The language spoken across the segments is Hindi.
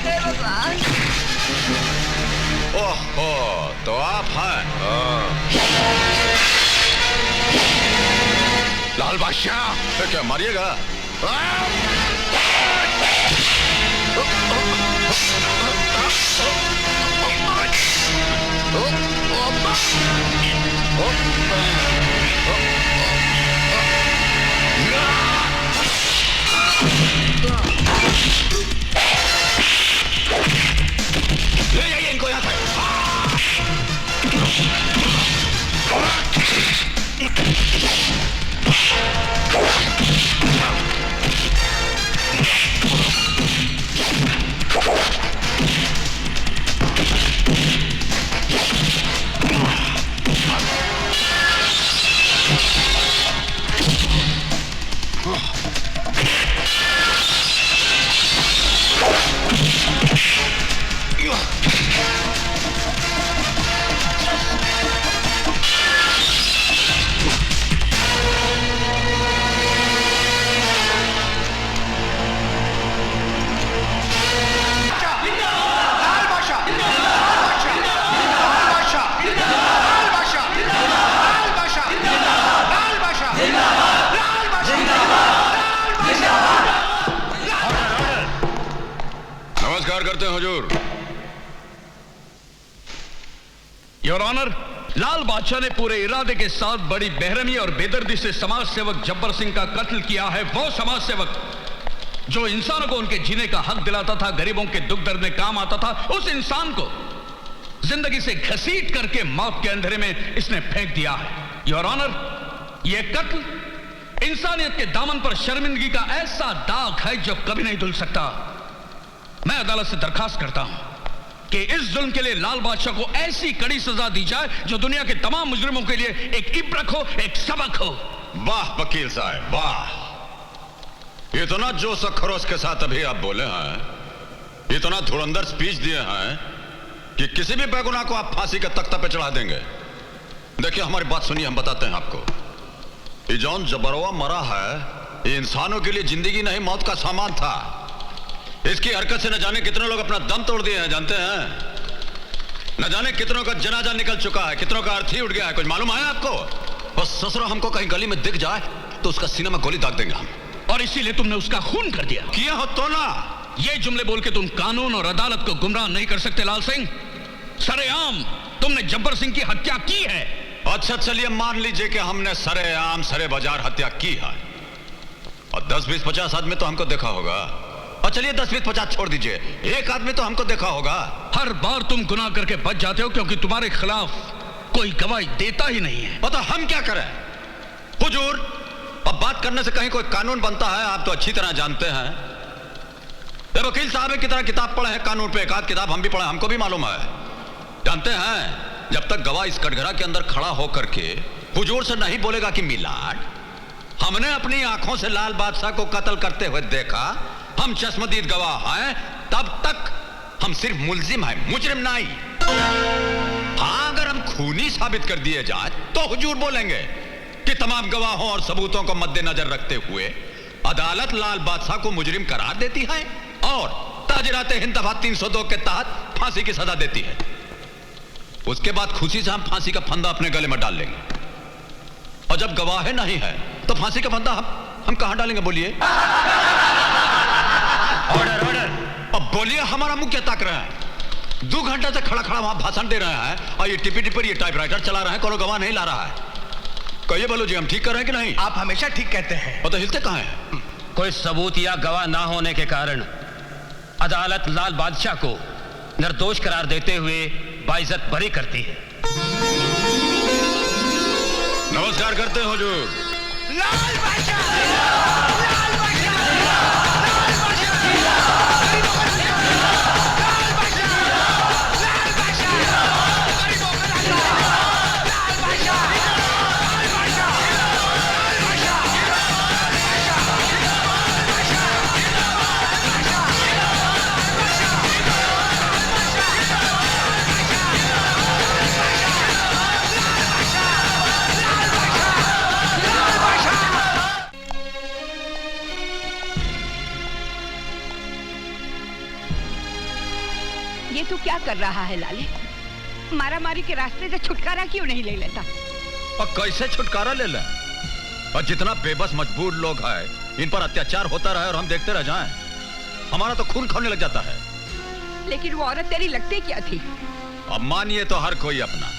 भगवान। ओहो, तो आप हैं? लाल बादशाह, क्या मारिएगा? ले जाइए इनको यहाँ से। करते हैं हुजूर। योर ऑनर, लाल बादशाह ने पूरे इरादे के साथ बड़ी बेरहमी और बेदर्दी से समाज सेवक जब्बर सिंह का कत्ल किया है। वो समाज सेवक जो इंसानों को उनके जीने का हक दिलाता था, गरीबों के दुख दर्द में काम आता था, उस इंसान को जिंदगी से घसीट करके मौत के अंधेरे में इसने फेंक दिया है। योर ऑनर, यह कत्ल इंसानियत के दामन पर शर्मिंदगी का ऐसा दाग है जो कभी नहीं धुल सकता। मैं अदालत से दरखास्त करता हूं कि इस जुल्म के लिए लाल बादशाह को ऐसी कड़ी सजा दी जाए जो दुनिया के तमाम मुजरिमों के लिए एक इब्रत हो, एक सबक हो। वाह वकील साहब, वाह! इतना जोश और खरोश के साथ अभी आप बोले हैं, इतना धुरंधर स्पीच दिए हैं कि किसी भी बेगुनाह को आप फांसी के तख्ते पे चढ़ा देंगे। देखिए, हमारी बात सुनिए, हम बताते हैं आपको। ये जौन जबरवा मरा है, ये इंसानों के लिए जिंदगी नहीं मौत का सामान था। इसकी हरकत से न जाने कितने लोग अपना दम तोड़ दिए हैं, जानते हैं? न जाने कितनों का जनाजा निकल चुका है, कितनों का अर्थी उठ गया है। कुछ मालूम है आपको? बस ससुरा हमको कहीं गली में दिख जाए तो उसका सीने में गोली दाग देंगे हम। और इसीलिए तुमने उसका खून कर दिया। किया हो तो ना। ये जुमले बोल के तुम कानून और अदालत को गुमराह नहीं कर सकते लाल सिंह। सरेआम तुमने जब्बर सिंह की हत्या की है। अच्छा, चलिए मान लीजिए कि हमने सरेआम सरे बाजार हत्या की है, और 10, 20, 50 आदमी तो हमको देखा होगा। और चलिए 10, 20, 50 छोड़ दीजिए, एक आदमी तो हमको देखा होगा। हर बार तुम गुनाह करके बच जाते हो क्योंकि तुम्हारे खिलाफ कोई गवाही देता ही नहीं है। पता हम क्या करें हुजूर? अब बात करने से कहीं कोई कानून बनता है, आप तो अच्छी तरह जानते हैं। ये वकील साहब की तरह किताब पढ़े हैं कानून पे, एक आध किताब हम भी पढ़े, हमको भी मालूम है। जानते हैं, जब तक गवाह इस कटघरा के अंदर खड़ा होकर के हुजूर से नहीं बोलेगा कि मिलाड, हमने अपनी आंखों से लाल बादशाह को कत्ल करते हुए देखा, हम चश्मदीद गवाह हैं, तब तक हम सिर्फ मुल्जिम हैं, मुजरिम नहीं। हाँ, अगर हम खूनी साबित कर दिए जाए तो हुजूर बोलेंगे कि तमाम गवाहों और सबूतों को मद्देनजर रखते हुए अदालत लाल बादशाह को मुजरिम करार देती है और ताजराते हिंद दफा 302 के तहत फांसी की सजा देती है। उसके बाद खुशी से हम फांसी का फंदा अपने गले में डाल लेंगे। और जब गवाह नहीं है तो फांसी का फंदा हम कहां डालेंगे? बोलिए। Order, order. अब बोलिए, हमारा मुंह क्या ताक रहा है? 2 घंटे से खड़ा खड़ा वहां भाषण दे रहे हैं और ये टिपी टिपर ये टाइपराइटर चला रहे हैं, कोनो गवाह नहीं ला रहा है। कहिए बोलो जी, हम ठीक कर रहे हैं कि नहीं? आप हमेशा ठीक कहते हैं। वो तो हिलते कहां हैं? कोई सबूत या गवाह ना होने के कारण अदालत लाल बादशाह को निर्दोष करार देते हुए बाइज्जत बरी करती है। नमस्कार करते हैं हुजूर। लाल बादशाह, लाल बादशाह, लाल बादशाह, क्या कर रहा है लाले? मारामारी के रास्ते से छुटकारा क्यों नहीं ले लेता? और कैसे छुटकारा ले लें? और जितना बेबस मजबूर लोग हैं, इन पर अत्याचार होता रहे और हम देखते रह जाएं, हमारा तो खून खौलने लग जाता है। लेकिन वो औरत तेरी लगती क्या थी? अब मानिए तो हर कोई अपना,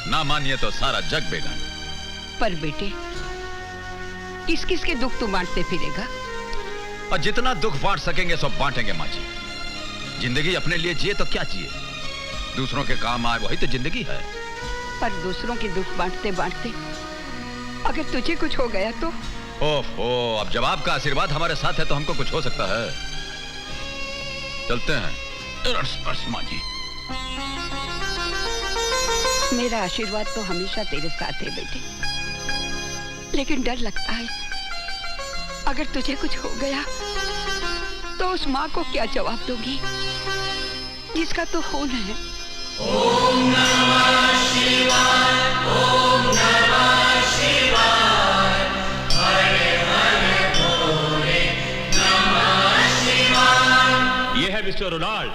ना मानिए तो सारा जग बेगाना। पर बेटे, किस किस के दुख तू बांटते फिरेगा? और जितना दुख बांट सकेंगे सब बांटेंगे माँ जी। जिंदगी अपने लिए जिए तो क्या जिए, दूसरों के काम आए वही तो जिंदगी है। पर दूसरों के दुख बांटते बांटते अगर तुझे कुछ हो गया तो? ओहो, अब जब आपका आशीर्वाद हमारे साथ है तो हमको कुछ हो सकता है। चलते हैं। माँ जी, मेरा आशीर्वाद तो हमेशा तेरे साथ है बेटे, लेकिन डर लगता है अगर तुझे कुछ हो गया तो उस माँ को क्या जवाब दोगी जिसका तो खून है? ओम नमः शिवाय, ओम नमः शिवाय, हरे हरे भोले नमः शिवाय। ये है मिस्टर रोनाल्ड।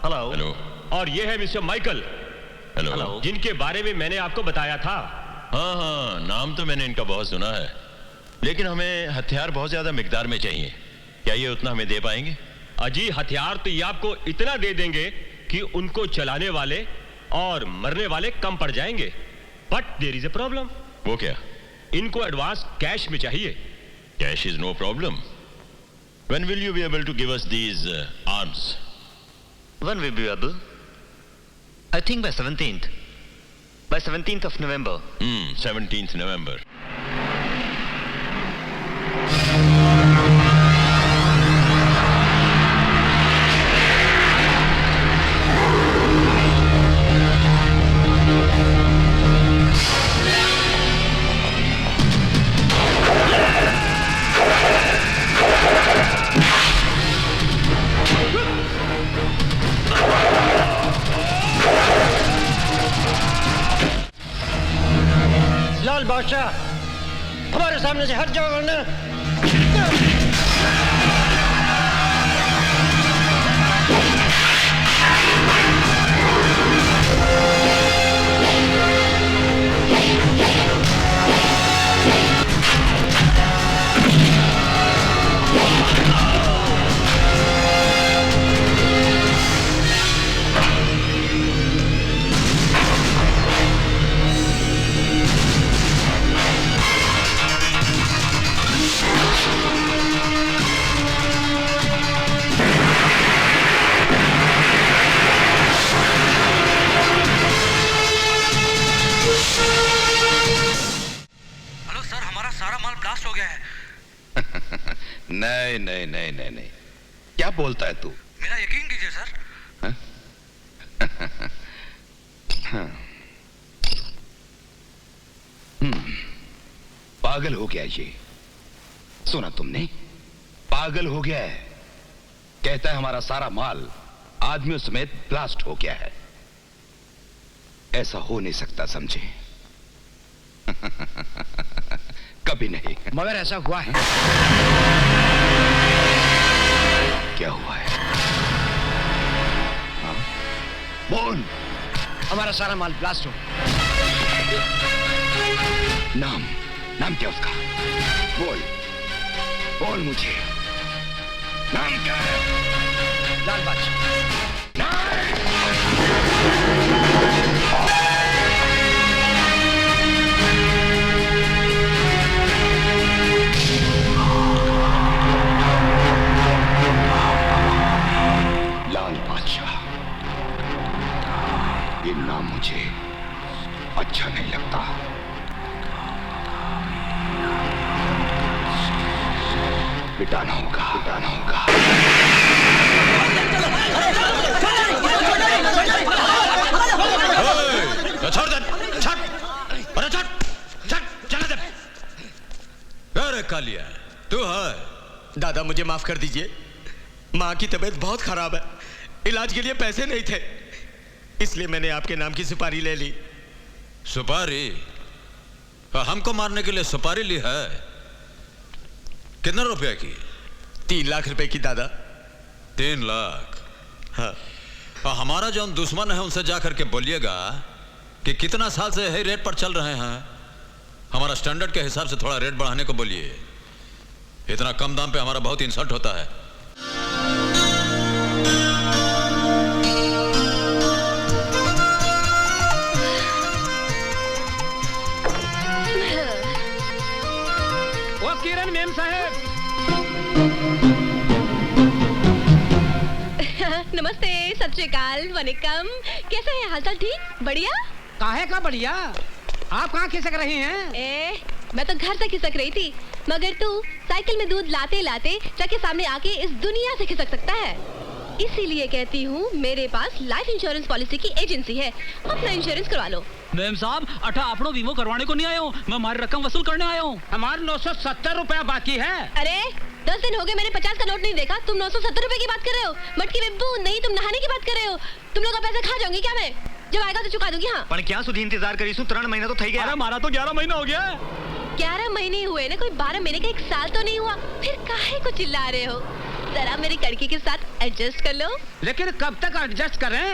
हेलो। हेलो। और ये है मिस्टर माइकल। हेलो। जिनके बारे में मैंने आपको बताया था। हाँ हाँ, नाम तो मैंने इनका बहुत सुना है, लेकिन हमें हथियार बहुत ज्यादा मिकदार में चाहिए। क्या ये उतना हमें दे पाएंगे? अजी, हथियार तो ये आपको इतना दे देंगे कि उनको चलाने वाले और मरने वाले कम पड़ जाएंगे। But there is a problem. वो क्या? इनको एडवांस कैश में चाहिए। Cash is no problem. When will you be able to give us these arms? When will be able? I think by 17th. By 17th of November. 17th November. लाल बादशाह, हमारे सामने से हट जाओ वरना। नहीं नहीं नहीं नहीं नहीं, क्या बोलता है तू? मेरा यकीन कीजिए सर। पागल हो गया ये, सुना तुमने? पागल हो गया है। कहता है हमारा सारा माल आदमियों समेत ब्लास्ट हो गया है। ऐसा हो नहीं सकता, समझे? कभी नहीं। मगर ऐसा हुआ है। क्या हुआ है? हाँ? बोल। हमारा सारा माल ब्लास्ट हो। नाम नाम क्या उसका? बोल बोल मुझे, नाम क्या है? लाल बादशाह। लाल बादशाह, ये नाम मुझे अच्छा नहीं लगता। मिटाना होगा, मिटाना होगा। छोड़ दे, छट, अरे छट, छट, चले दे। अरे कालिया, तू है? दादा मुझे माफ कर दीजिए, माँ की तबीयत बहुत खराब है, इलाज के लिए पैसे नहीं थे, इसलिए मैंने आपके नाम की सुपारी ले ली। सुपारी? हमको मारने के लिए सुपारी ली है? कितना रुपया की? 3 लाख रुपए की दादा। 3 लाख? हाँ। और हमारा जो दुश्मन है उनसे जाकर के बोलिएगा कि कितना साल से यही रेट पर चल रहे हैं, हमारा स्टैंडर्ड के हिसाब से थोड़ा रेट बढ़ाने को बोलिए। इतना कम दाम पे हमारा बहुत इंसल्ट होता है। वो किरण मेम साहब। नमस्ते, सत श्री अकाल, वनिकम। कैसा है हालचाल? ठीक? बढ़िया? काहे का बढ़िया? आप कहाँ खिसक रही हैं? मैं तो घर से खिसक रही थी, मगर तू साइकिल में दूध लाते लाते ट्रक के सामने आके इस दुनिया से खिसक सकता है। इसीलिए कहती हूँ मेरे पास लाइफ इंश्योरेंस पॉलिसी की एजेंसी है, अपना इंश्योरेंस करवा लो। मैम साहब, अठा आपनो बीमो करवाने को नहीं आया हूँ, मैं हमारी रकम वसूल करने आया हूँ। हमारे 970 रुपया बाकी है। अरे 10 दिन हो गए मैंने 50 का नोट नहीं देखा, तुम 970 रुपए की बात कर रहे हो? मटकी बिब्बू, नहीं तुम नहाने की बात कर रहे हो। तुम लोग का पैसा खा जाऊंगी क्या मैं? जब आएगा तो चुका दूंगी। हाँ, पर क्या सुधी इंतजार करी सु? 3 महीना तो थई गया। अरे हमारा तो 11 महीना हो गया। 11 महीने हुए ना, कोई 12 महीने का 1 साल तो नहीं हुआ। फिर काहे को चिल्ला रहे हो? जरा मेरी लड़की के साथ एडजस्ट कर लो। लेकिन कब तक एडजस्ट करें?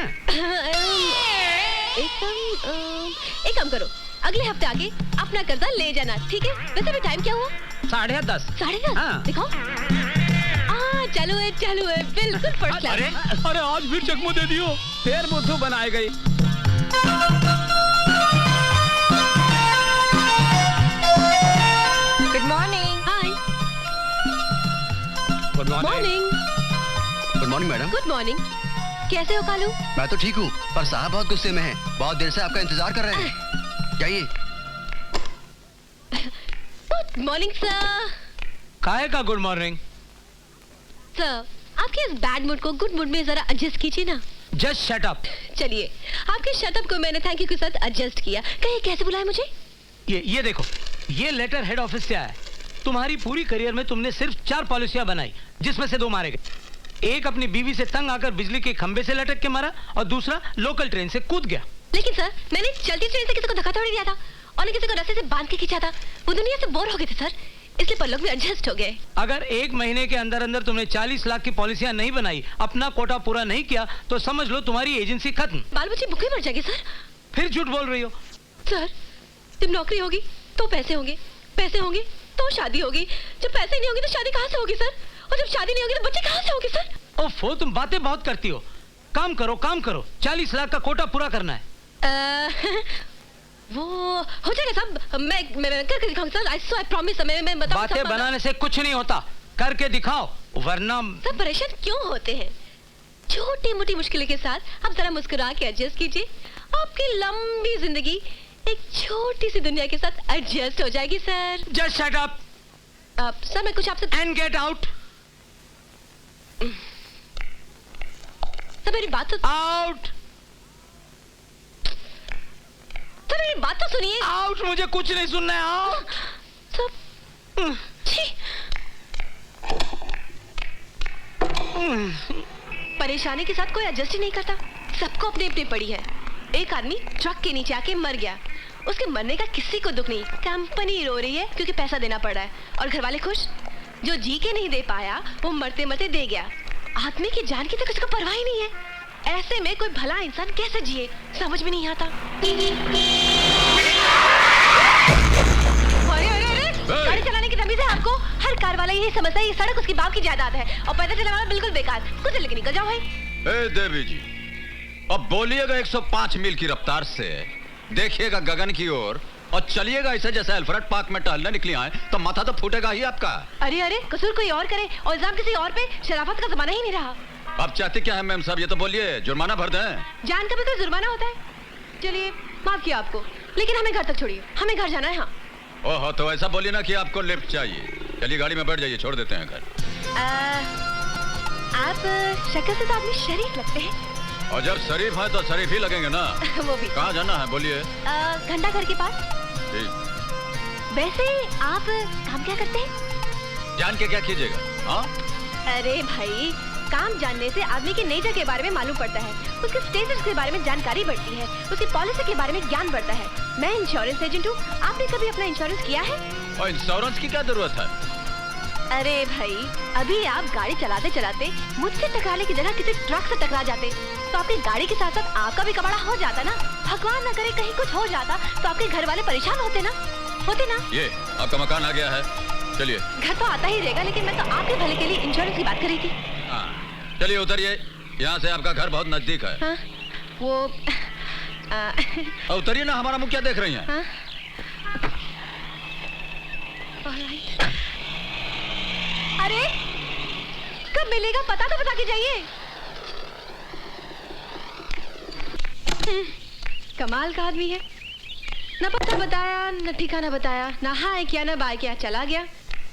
एक काम करो, अगले हफ्ते आके अपना कर्जा ले जाना, ठीक है? वैसे भी टाइम क्या हुआ? 10:30। 10:30? हाँ। दिखाओ। चालू है, बिल्कुल फर्स्ट क्लास। अरे आज भी चकमो दे दियो, फिर बुद्धू बनाए गई। Good morning. Hi. Good morning. Good morning madam. Good morning. कैसे हो कालू? मैं तो ठीक हूँ, पर साहब बहुत गुस्से में हैं। बहुत देर से आपका इंतजार कर रहे हैं। जाइए। Good morning sir. काहे का गुड मॉर्निंग? सर, आपके इस बैड मूड को गुड मूड में जरा एडजस्ट कीजिए ना। Just shut up. चलिए, आपके शटअप को मैंने थैंक यू के साथ एडजस्ट किया। कहीं कैसे बुलाया मुझे? ये देखो, ये लेटर हेड ऑफिस से आया। तुम्हारी पूरी करियर में तुमने सिर्फ 4 पॉलिसियां बनाई, जिसमें से 2 मारे गए। एक अपनी बीवी से तंग आकर बिजली के खंबे से लटक के मारा, और दूसरा लोकल ट्रेन से कूद गया। लेकिन सर, मैंने चलती ट्रेन से किसी को धक्का थोड़ी दिया था, और न किसी को रस्से से बांध के खींचा था। वो दुनिया से बोर हो गए थे सर, इसलिए पल्लव में एडजस्ट हो गए। अगर 1 महीने के अंदर अंदर तुमने 40 लाख की पॉलिसियां नहीं बनाई, अपना कोटा पूरा नहीं किया, तो समझ लो तुम्हारी एजेंसी खत्म। बाल बच्चे भूखे मर जाएंगे सर। फिर झूठ बोल रही हो। सर, जब नौकरी होगी तो पैसे होंगे, पैसे होंगे तो शादी होगी। जब पैसे नहीं होंगे तो शादी कहाँ से होगी सर? और जब शादी नहीं होगी तो बच्चे कहाँ से होंगे सर? ओफो, तुम बातें बहुत करती हो। काम करो, 40 लाख का कोटा पूरा करना है। वो हो जाएगा साहब, मैं करके दिखाऊंगा सर। I promise. मैं बताऊं। बातें बनाने से कुछ नहीं होता, करके दिखाओ, वरना। सब परेशान क्यों होते हैं? छोटी मोटी मुश्किलों के साथ आप जरा मुस्कुरा के एडजस्ट कीजिए। आपकी लंबी जिंदगी एक छोटी सी दुनिया के साथ एडजस्ट हो जाएगी sir. Just shut up. Sir, मैं कुछ आपसे एंड गेट आउट। सर, मेरी बात तो आउट। सर, मेरी बात तो सुनिए। आउट। मुझे कुछ नहीं सुनना है। आउट। सब परेशानी के साथ कोई एडजस्ट ही नहीं करता। सबको अपनी अपनी पड़ी है। एक आदमी ट्रक के नीचे आके मर गया, उसके मरने का किसी को दुख नहीं, कंपनी रो रही है क्योंकि पैसा देना पड़ रहा है, और घर वाले खुश। जो जी के नहीं दे पाया वो मरते मरते दे गया। आदमी की जान की तो किसी को परवाह ही नहीं है। ऐसे में कोई भला इंसान कैसे जिए, समझ में नहीं आता। गाड़ी चलाने की तमीज है आपको? हर कार वाला यही समझता है ये सड़क उसकी बाप की जायदाद है, और पैदल चलने वाला बिल्कुल बेकार। कुछ लेके निकल जाओ भाई। ए देवी जी, अब बोलिएगा 105 मील की रफ्तार से, देखिएगा गगन की ओर, और चलिएगा ऐसे जैसे अल्फ्रेड पार्क में टहलने निकली आए, तो माथा तो फूटेगा ही आपका। अरे कसूर कोई और करे और इल्जाम किसी और पे, शराफत का जमाना ही नहीं रहा। अब चाहती क्या है मैम साहब? ये तो बोलिए, जुर्माना भर दें। जान का भी कोई जुर्माना होता है? चलिए, माफ किया आपको, लेकिन हमें घर तक छोड़िए, हमें घर जाना है। हाँ। ओहो, तो ऐसा बोलिए ना कि आपको लिफ्ट चाहिए। चलिए गाड़ी में बैठ जाइए, छोड़ देते हैं घर। आप शक्ल से तो आदमी शरीफ लगते हैं। और जब शरीफ है तो शरीफ ही लगेंगे ना। वो भी। कहाँ जाना है बोलिए? घंटा घर के पास। वैसे आप काम क्या करते हैं? जान के क्या कीजिएगा? हाँ? अरे भाई, काम जानने से आदमी की नेचर के बारे में मालूम पड़ता है, उसके स्टेटस के बारे में जानकारी बढ़ती है, उसकी पॉलिसी के बारे में ज्ञान बढ़ता है। मैं इंश्योरेंस एजेंट हूँ। आपने कभी अपना इंश्योरेंस किया है? और इंश्योरेंस की क्या जरूरत है? अरे भाई, अभी आप गाड़ी चलाते चलाते मुझसे टकराने की जगह किसी ट्रक से टकरा जाते, तो आपकी गाड़ी के साथ साथ आपका भी कबाड़ा हो जाता ना। भगवान ना करे कहीं कुछ हो जाता तो आपके घर वाले परेशान होते ना। ये आपका मकान आ गया है, चलिए। घर तो आता ही रहेगा, लेकिन मैं तो आपके भले के लिए इंश्योरेंस की बात कर रही थी। हाँ, चलिए उतरिए, यहाँ से आपका घर बहुत नजदीक है। हाँ, वो उतरिए ना, हमारा मुंह क्या देख रही हैं? हाँ? अरे कब मिलेगा पता तो बता के जाइए। कमाल का आदमी है, न पता बताया न ठिकाना बताया, ना हाय किया ना बाय किया, चला गया।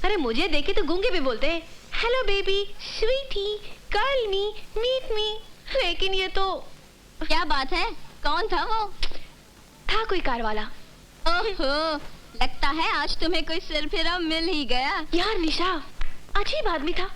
अरे मुझे देखे तो गूंगे भी बोलते हैं, hello baby, sweetie, call me, meet me. लेकिन ये तो क्या बात है, कौन था वो? था कोई कार वाला। ओहो, लगता है आज तुम्हें कोई सिर फिरा मिल ही गया। यार निशा, अजीब आदमी था।